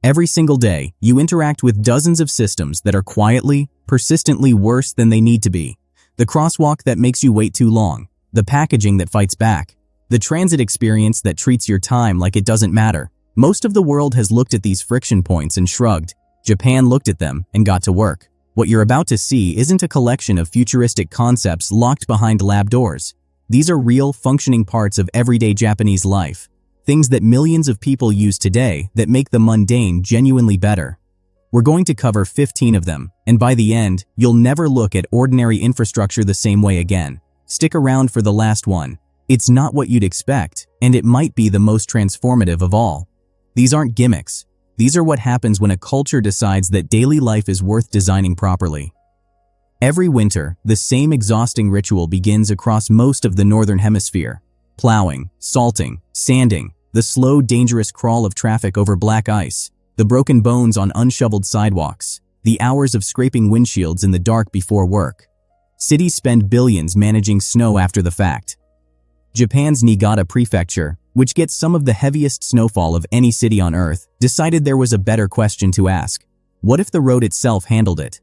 Every single day, you interact with dozens of systems that are quietly, persistently worse than they need to be. The crosswalk that makes you wait too long, the packaging that fights back, the transit experience that treats your time like it doesn't matter. Most of the world has looked at these friction points and shrugged. Japan looked at them and got to work. What you're about to see isn't a collection of futuristic concepts locked behind lab doors. These are real, functioning parts of everyday Japanese life. Things that millions of people use today that make the mundane genuinely better. We're going to cover 15 of them, and by the end, you'll never look at ordinary infrastructure the same way again. Stick around for the last one. It's not what you'd expect, and it might be the most transformative of all. These aren't gimmicks. These are what happens when a culture decides that daily life is worth designing properly. Every winter, the same exhausting ritual begins across most of the northern hemisphere. Plowing, salting, sanding, the slow, dangerous crawl of traffic over black ice, the broken bones on unshoveled sidewalks, the hours of scraping windshields in the dark before work. Cities spend billions managing snow after the fact. Japan's Niigata prefecture, which gets some of the heaviest snowfall of any city on Earth, decided there was a better question to ask. What if the road itself handled it?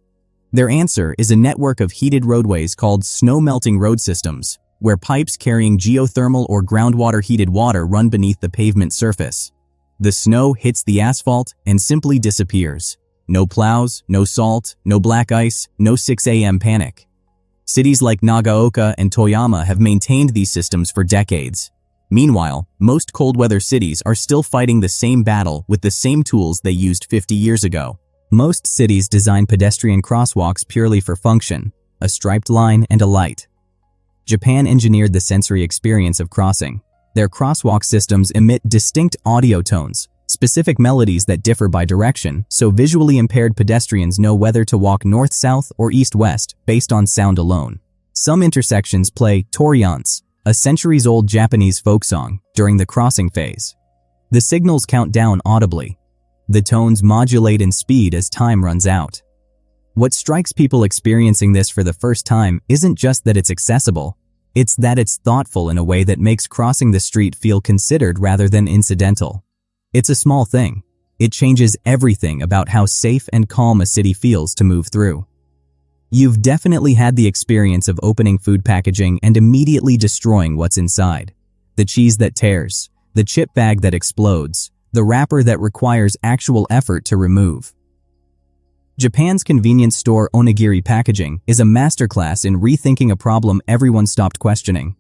Their answer is a network of heated roadways called snow-melting road systems, where pipes carrying geothermal or groundwater-heated water run beneath the pavement surface. The snow hits the asphalt and simply disappears. No plows, no salt, no black ice, no 6 a.m. panic. Cities like Nagaoka and Toyama have maintained these systems for decades. Meanwhile, most cold-weather cities are still fighting the same battle with the same tools they used 50 years ago. Most cities design pedestrian crosswalks purely for function, a striped line and a light. Japan engineered the sensory experience of crossing. Their crosswalk systems emit distinct audio tones, specific melodies that differ by direction, so visually impaired pedestrians know whether to walk north-south or east-west based on sound alone. Some intersections play toriance, a centuries-old Japanese folk song, during the crossing phase. The signals count down audibly. The tones modulate in speed as time runs out. What strikes people experiencing this for the first time isn't just that it's accessible, it's that it's thoughtful in a way that makes crossing the street feel considered rather than incidental. It's a small thing. It changes everything about how safe and calm a city feels to move through. You've definitely had the experience of opening food packaging and immediately destroying what's inside. The cheese that tears, the chip bag that explodes, the wrapper that requires actual effort to remove. Japan's convenience store onigiri packaging is a masterclass in rethinking a problem everyone stopped questioning.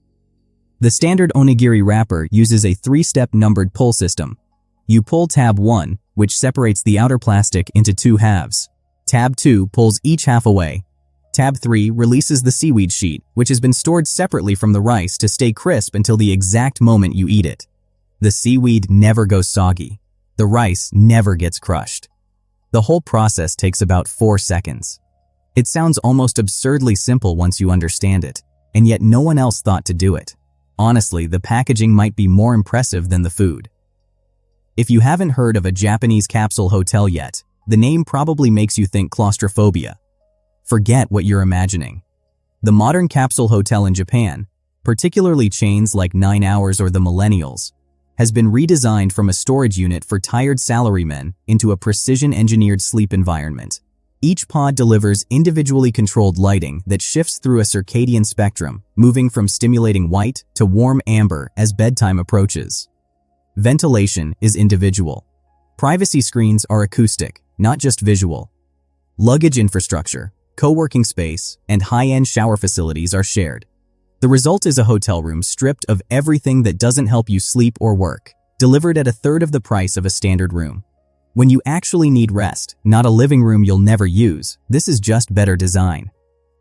The standard onigiri wrapper uses a 3-step numbered pull system. You pull tab 1, which separates the outer plastic into 2 halves. Tab 2 pulls each half away. Tab 3 releases the seaweed sheet, which has been stored separately from the rice to stay crisp until the exact moment you eat it. The seaweed never goes soggy. The rice never gets crushed. The whole process takes about 4 seconds. It sounds almost absurdly simple once you understand it, and yet no one else thought to do it. Honestly, the packaging might be more impressive than the food. If you haven't heard of a Japanese capsule hotel yet, the name probably makes you think claustrophobia. Forget what you're imagining. The modern capsule hotel in Japan, particularly chains like 9 Hours or the Millennials, has been redesigned from a storage unit for tired salarymen into a precision-engineered sleep environment. Each pod delivers individually controlled lighting that shifts through a circadian spectrum, moving from stimulating white to warm amber as bedtime approaches. Ventilation is individual. Privacy screens are acoustic, not just visual. Luggage infrastructure, co-working space, and high-end shower facilities are shared. The result is a hotel room stripped of everything that doesn't help you sleep or work, delivered at a third of the price of a standard room. When you actually need rest, not a living room you'll never use, this is just better design.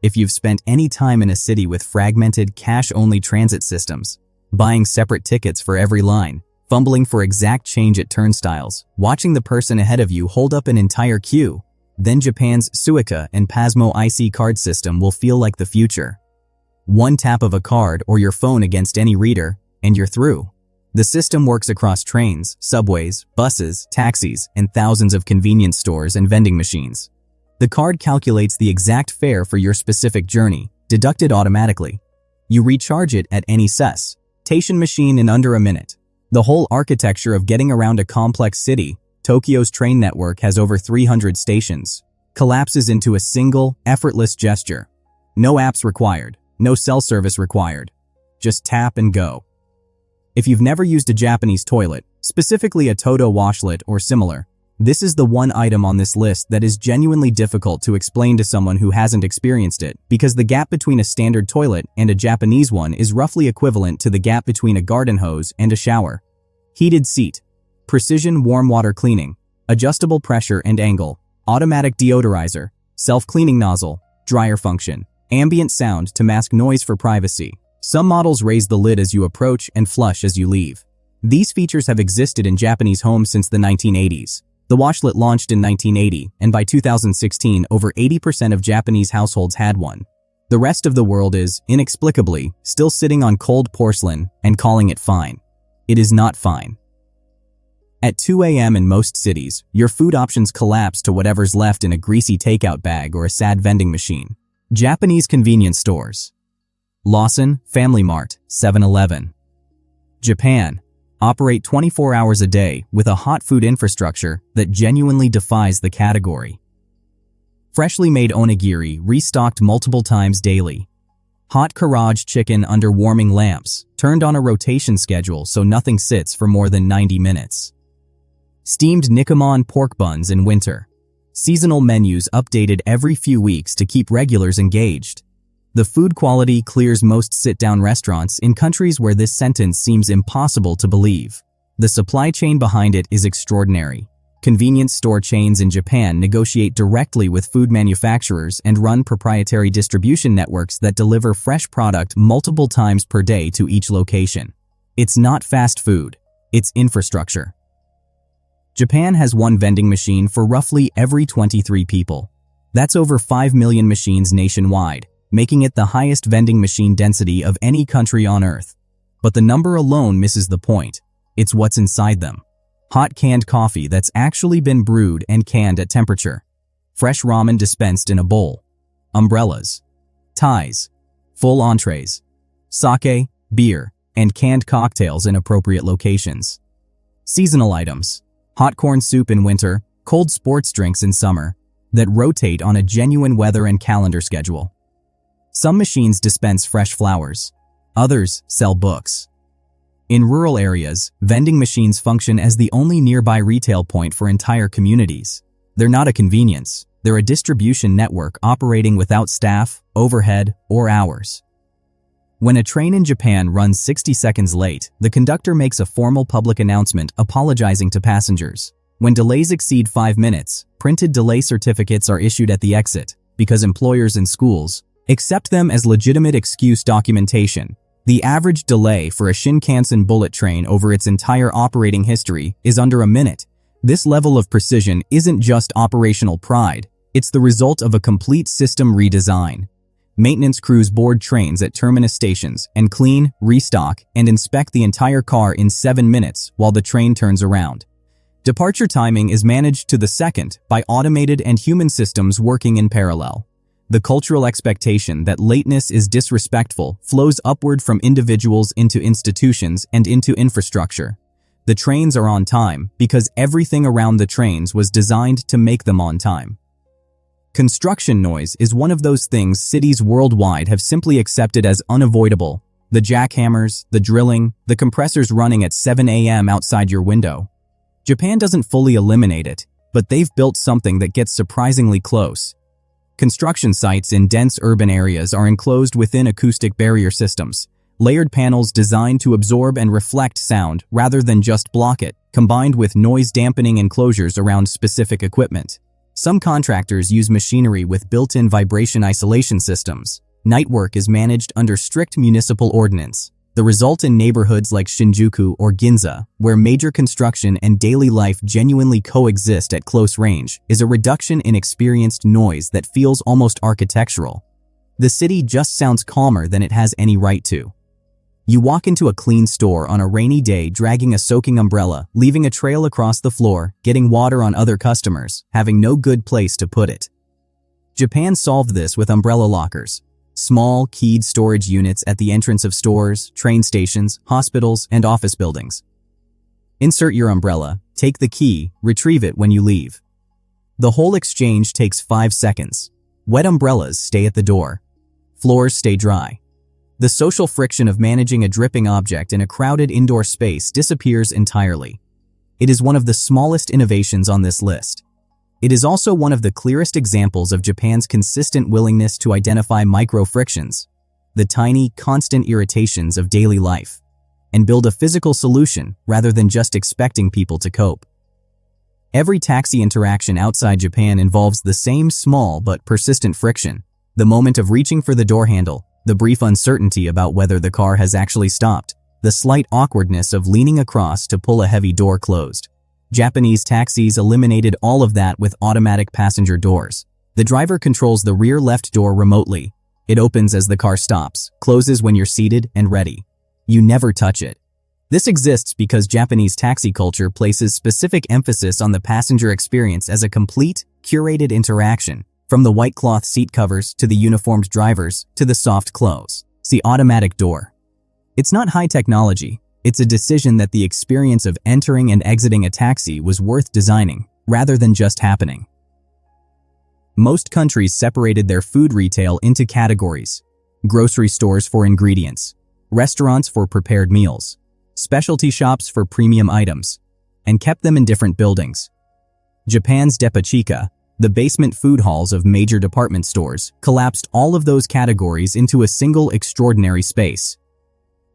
If you've spent any time in a city with fragmented, cash-only transit systems, buying separate tickets for every line, fumbling for exact change at turnstiles, watching the person ahead of you hold up an entire queue, then Japan's Suica and Pasmo IC card system will feel like the future. One tap of a card or your phone against any reader, and you're through. The system works across trains, subways, buses, taxis, and thousands of convenience stores and vending machines. The card calculates the exact fare for your specific journey, deducted automatically. You recharge it at any station machine in under a minute. The whole architecture of getting around a complex city, Tokyo's train network has over 300 stations, collapses into a single, effortless gesture. No apps required, no cell service required. Just tap and go. If you've never used a Japanese toilet, specifically a Toto washlet or similar, this is the one item on this list that is genuinely difficult to explain to someone who hasn't experienced it, because the gap between a standard toilet and a Japanese one is roughly equivalent to the gap between a garden hose and a shower. Heated seat, precision warm water cleaning, adjustable pressure and angle, automatic deodorizer, self-cleaning nozzle, dryer function, ambient sound to mask noise for privacy. Some models raise the lid as you approach and flush as you leave. These features have existed in Japanese homes since the 1980s. The washlet launched in 1980, and by 2016, over 80% of Japanese households had one. The rest of the world is, inexplicably, still sitting on cold porcelain and calling it fine. It is not fine. At 2 a.m. in most cities, your food options collapse to whatever's left in a greasy takeout bag or a sad vending machine. Japanese convenience stores. Lawson, Family Mart, 7-Eleven. Japan. Operate 24 hours a day with a hot food infrastructure that genuinely defies the category. Freshly made onigiri restocked multiple times daily. Hot Karaage chicken under warming lamps, turned on a rotation schedule so nothing sits for more than 90 minutes. Steamed Nikamon pork buns in winter. Seasonal menus updated every few weeks to keep regulars engaged. The food quality clears most sit-down restaurants in countries where this sentence seems impossible to believe. The supply chain behind it is extraordinary. Convenience store chains in Japan negotiate directly with food manufacturers and run proprietary distribution networks that deliver fresh product multiple times per day to each location. It's not fast food, it's infrastructure. Japan has one vending machine for roughly every 23 people. That's over 5 million machines nationwide, making it the highest vending machine density of any country on Earth. But the number alone misses the point. It's what's inside them. Hot canned coffee that's actually been brewed and canned at temperature. Fresh ramen dispensed in a bowl. Umbrellas. Ties. Full entrees. Sake, beer, and canned cocktails in appropriate locations. Seasonal items. Hot corn soup in winter, cold sports drinks in summer, that rotate on a genuine weather and calendar schedule. Some machines dispense fresh flowers. Others sell books. In rural areas, vending machines function as the only nearby retail point for entire communities. They're not a convenience. They're a distribution network operating without staff, overhead, or hours. When a train in Japan runs 60 seconds late, the conductor makes a formal public announcement apologizing to passengers. When delays exceed 5 minutes, printed delay certificates are issued at the exit, because employers and schools accept them as legitimate excuse documentation. The average delay for a Shinkansen bullet train over its entire operating history is under a minute. This level of precision isn't just operational pride, it's the result of a complete system redesign. Maintenance crews board trains at terminus stations and clean, restock, and inspect the entire car in 7 minutes while the train turns around. Departure timing is managed to the second by automated and human systems working in parallel. The cultural expectation that lateness is disrespectful flows upward from individuals into institutions and into infrastructure. The trains are on time because everything around the trains was designed to make them on time. Construction noise is one of those things cities worldwide have simply accepted as unavoidable. The jackhammers, the drilling, the compressors running at 7 a.m. outside your window. Japan doesn't fully eliminate it, but they've built something that gets surprisingly close. Construction sites in dense urban areas are enclosed within acoustic barrier systems, layered panels designed to absorb and reflect sound rather than just block it, combined with noise-dampening enclosures around specific equipment. Some contractors use machinery with built-in vibration isolation systems. Night work is managed under strict municipal ordinance. The result in neighborhoods like Shinjuku or Ginza, where major construction and daily life genuinely coexist at close range, is a reduction in experienced noise that feels almost architectural. The city just sounds calmer than it has any right to. You walk into a clean store on a rainy day dragging a soaking umbrella, leaving a trail across the floor, getting water on other customers, having no good place to put it. Japan solved this with umbrella lockers. Small, keyed storage units at the entrance of stores, train stations, hospitals, and office buildings. Insert your umbrella, Take the key, retrieve it when you leave. The whole exchange takes 5 seconds. Wet umbrellas stay at the door. Floors stay dry. The social friction of managing a dripping object in a crowded indoor space disappears entirely. It is one of the smallest innovations on this list. It is also one of the clearest examples of Japan's consistent willingness to identify micro-frictions, the tiny, constant irritations of daily life, and build a physical solution rather than just expecting people to cope. Every taxi interaction outside Japan involves the same small but persistent friction, the moment of reaching for the door handle, the brief uncertainty about whether the car has actually stopped, the slight awkwardness of leaning across to pull a heavy door closed. Japanese taxis eliminated all of that with automatic passenger doors. The driver controls the rear left door remotely. It opens as the car stops, closes when you're seated and ready. You never touch it. This exists because Japanese taxi culture places specific emphasis on the passenger experience as a complete, curated interaction, from the white cloth seat covers to the uniformed drivers to the soft close. See automatic door. It's not high technology. It's a decision that the experience of entering and exiting a taxi was worth designing, rather than just happening. Most countries separated their food retail into categories: grocery stores for ingredients, restaurants for prepared meals, specialty shops for premium items, and kept them in different buildings. Japan's Depachika, the basement food halls of major department stores, collapsed all of those categories into a single extraordinary space.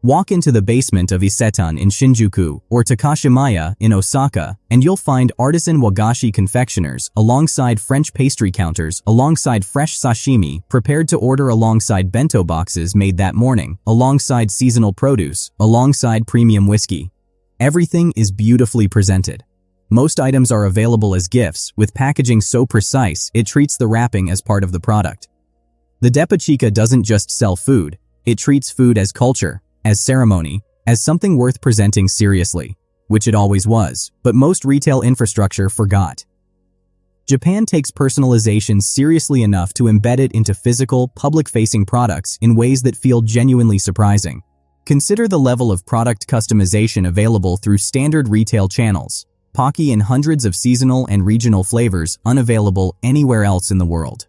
Walk into the basement of Isetan in Shinjuku or Takashimaya in Osaka, and you'll find artisan wagashi confectioners alongside French pastry counters, alongside fresh sashimi prepared to order, alongside bento boxes made that morning, alongside seasonal produce, alongside premium whiskey. Everything is beautifully presented. Most items are available as gifts, with packaging so precise it treats the wrapping as part of the product. The Depachika doesn't just sell food, it treats food as culture, as ceremony, as something worth presenting seriously, which it always was, but most retail infrastructure forgot. Japan takes personalization seriously enough to embed it into physical, public-facing products in ways that feel genuinely surprising. Consider the level of product customization available through standard retail channels, Pocky in hundreds of seasonal and regional flavors unavailable anywhere else in the world.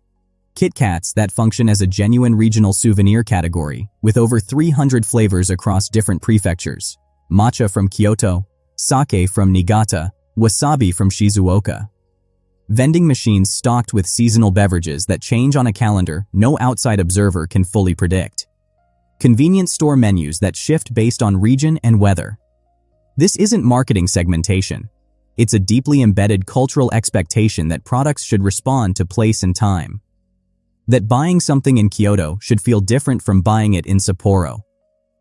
Kit Kats that function as a genuine regional souvenir category, with over 300 flavors across different prefectures. Matcha from Kyoto, sake from Niigata, wasabi from Shizuoka. Vending machines stocked with seasonal beverages that change on a calendar no outside observer can fully predict. Convenience store menus that shift based on region and weather. This isn't marketing segmentation. It's a deeply embedded cultural expectation that products should respond to place and time. That buying something in Kyoto should feel different from buying it in Sapporo.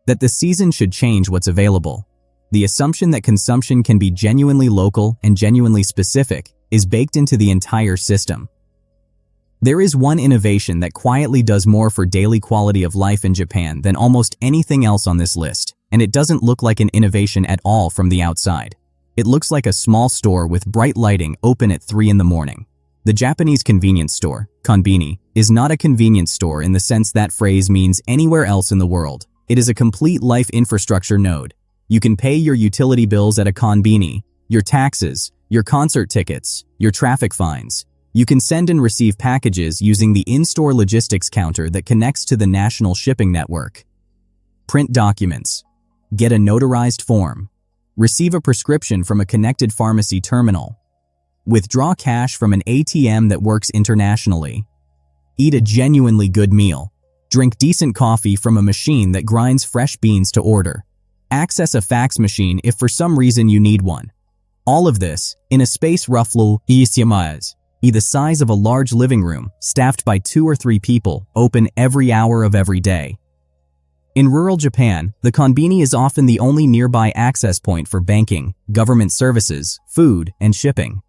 That the season should change what's available. The assumption that consumption can be genuinely local and genuinely specific is baked into the entire system. There is one innovation that quietly does more for daily quality of life in Japan than almost anything else on this list, and it doesn't look like an innovation at all from the outside. It looks like a small store with bright lighting open at 3 in the morning. The Japanese convenience store, konbini, is not a convenience store in the sense that phrase means anywhere else in the world. It is a complete life infrastructure node. You can pay your utility bills at a konbini, your taxes, your concert tickets, your traffic fines. You can send and receive packages using the in-store logistics counter that connects to the national shipping network. Print documents. Get a notarized form. Receive a prescription from a connected pharmacy terminal. Withdraw cash from an ATM that works internationally. Eat a genuinely good meal. Drink decent coffee from a machine that grinds fresh beans to order. Access a fax machine if for some reason you need one. All of this in a space roughly the size of a large living room, staffed by 2 or 3 people, open every hour of every day. In rural Japan, the konbini is often the only nearby access point for banking, government services, food, and shipping.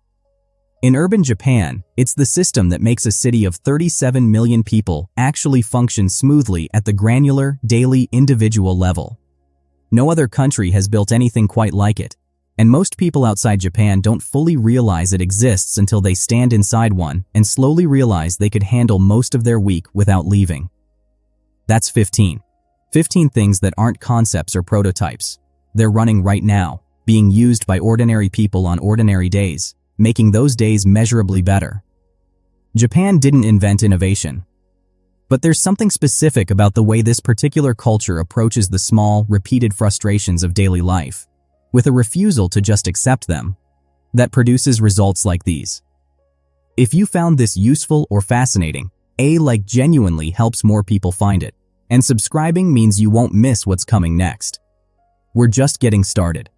In urban Japan, it's the system that makes a city of 37 million people actually function smoothly at the granular, daily, individual level. No other country has built anything quite like it, and most people outside Japan don't fully realize it exists until they stand inside one and slowly realize they could handle most of their week without leaving. That's 15. 15 things that aren't concepts or prototypes. They're running right now. being used by ordinary people on ordinary days, making those days measurably better. Japan didn't invent innovation. But there's something specific about the way this particular culture approaches the small, repeated frustrations of daily life, with a refusal to just accept them, that produces results like these. If you found this useful or fascinating, like genuinely helps more people find it, and subscribing means you won't miss what's coming next. We're just getting started.